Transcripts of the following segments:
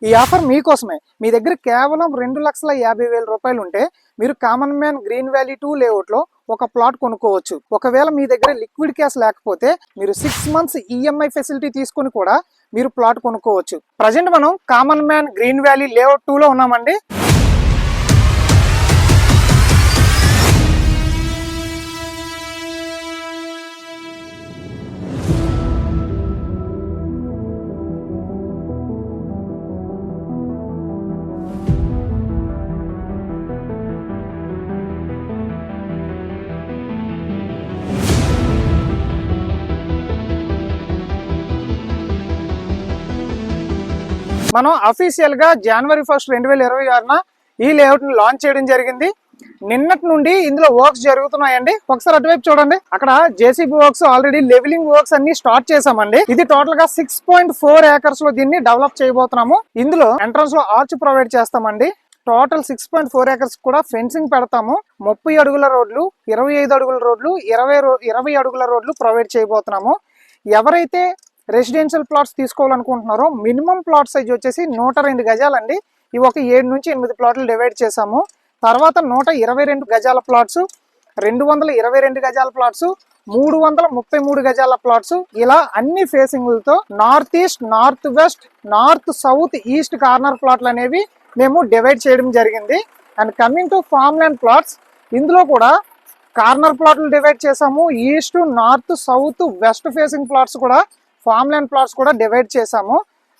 ఈ ఆఫర్ మీకోసమే. మీ దగ్గర కేవలం 2,50,000 రూపాయలు ఉంటే మీరు కామన్ మ్యాన్ గ్రీన్ వ్యాలీ 2 లేఅవుట్లో ఒక ప్లాట్ కొనుక్కోవచ్చు. ఒకవేళ మీ దగ్గర లిక్విడ్ క్యాష్ లేకపోతే మీరు 6 మంత్స్ ఈఎంఐ ఫెసిలిటీ తీసుకుని కూడా మీరు ప్లాట్ కొనుక్కోవచ్చు. ప్రజెంట్ మనం common man green valley layout 2 లో ఉన్నామండి. మనం అఫీషియల్ గా January 1, 2026న ఈ లేఅవుట్ ని లాంచ్ చేయడం జరిగింది. నిన్నటి నుండి ఇందులో వర్క్స్ జరుగుతున్నాయండి. ఒకసారి అటువైపు చూడండి. అక్కడ JCB works already levelling works అన్ని స్టార్ట్ చేసామండి. ఇది టోటల్ గా 6.4 ఏకర్స్ లో దీన్ని డెవలప్ చేయబోతున్నాము. ఇందులో ఎంట్రన్స్ లో ఆర్చ్ ప్రొవైడ్ చేస్తామండి. టోటల్ 6.4 ఏకర్స్ కూడా ఫెన్సింగ్ పెడతాము. 30 అడుగుల రోడ్లు, 25 అడుగుల రోడ్లు, 20 అడుగుల రోడ్లు ప్రొవైడ్ చేయబోతున్నాము. ఎవరైతే రెసిడెన్షియల్ ప్లాట్స్ తీసుకోవాలనుకుంటున్నారో మినిమం ప్లాట్ సైజ్ వచ్చేసి 102 గజాలండి. ఇవి ఒక 7 నుంచి 8 ప్లాట్లు డివైడ్ చేసాము. తర్వాత 122 గజాల ప్లాట్స్, 222 గజాల ప్లాట్స్, 333 గజాల ప్లాట్స్, ఇలా అన్ని ఫేసింగ్లతో north east, north west, north south east corner ప్లాట్లు అనేవి మేము డివైడ్ చేయడం జరిగింది. And coming to farm land plots, ఇందులో కూడా కార్నర్ ప్లాట్లు డివైడ్ చేసాము. East, north, south, west facing plots కూడా, ఫార్మ్ ల్యాండ్ ప్లాట్స్ కూడా డివైడ్ చేసాము.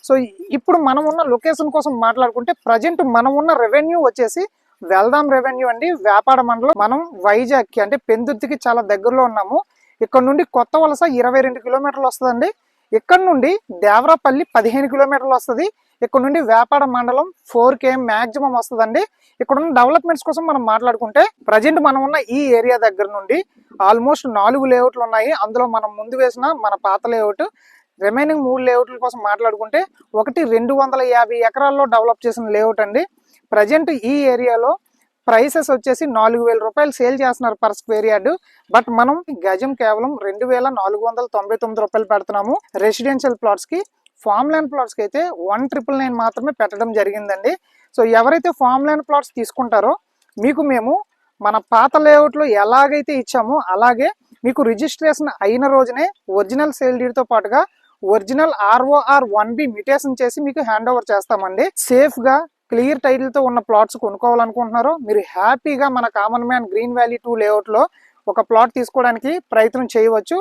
సో ఇప్పుడు మనం ఉన్న లొకేషన్ కోసం మాట్లాడుకుంటే ప్రజెంట్ మనం ఉన్న రెవెన్యూ వచ్చేసి వెల్దాం రెవెన్యూ అండి, వేపాడ మండలం. మనం వైజాగ్కి అంటే పెందుర్తికి చాలా దగ్గరలో ఉన్నాము. ఇక్కడ నుండి కొత్త వలస 22 కిలోమీటర్లు వస్తుందండి. ఇక్కడ నుండి దేవరాపల్లి 15 కిలోమీటర్లు వస్తుంది. ఇక్కడ నుండి వేపాడ మండలం 4 km మ్యాక్సిమం వస్తుందండి. ఇక్కడ ఉన్న డెవలప్మెంట్స్ కోసం మనం మాట్లాడుకుంటే ప్రజెంట్ మనం ఉన్న ఈ ఏరియా దగ్గర నుండి ఆల్మోస్ట్ 4 లేఅవుట్లు ఉన్నాయి. అందులో మనం ముందు వేసిన మన పాత లేఅవుట్, రిమైనింగ్ 3 లేఅవుట్ల కోసం మాట్లాడుకుంటే ఒకటి 250 ఎకరాల్లో డెవలప్ చేసిన లేఅవుట్ అండి. ప్రజెంట్ ఈ ఏరియాలో ప్రైసెస్ వచ్చేసి 4,000 రూపాయలు సేల్ చేస్తున్నారు పర్ స్క్వేర్ యార్డ్. బట్ మనం గజం కేవలం 2,499 రూపాయలు పెడుతున్నాము రెసిడెన్షియల్ ప్లాట్స్ కి. ఫార్మ్ ల్యాండ్ ప్లాట్స్కి అయితే 1,999 మాత్రమే పెట్టడం జరిగిందండి. సో ఎవరైతే ఫార్మ్ ల్యాండ్ ప్లాట్స్ తీసుకుంటారో మీకు మేము మన పాత లేఅవుట్లో ఎలాగైతే ఇచ్చామో అలాగే మీకు రిజిస్ట్రేషన్ అయిన రోజునే ఒరిజినల్ సేల్ డీడ్తో పాటుగా ఒరిజినల్ ROR 1B మ్యూటేషన్ చేసి మీకు హ్యాండ్ ఓవర్ చేస్తామండి. సేఫ్ గా క్లియర్ టైటిల్ తో ఉన్న ప్లాట్స్ కొనుక్కోవాలనుకుంటున్నారో మీరు హ్యాపీగా మన common man green valley 2 layout లో ఒక ప్లాట్ తీసుకోవడానికి ప్రయత్నం చేయవచ్చు.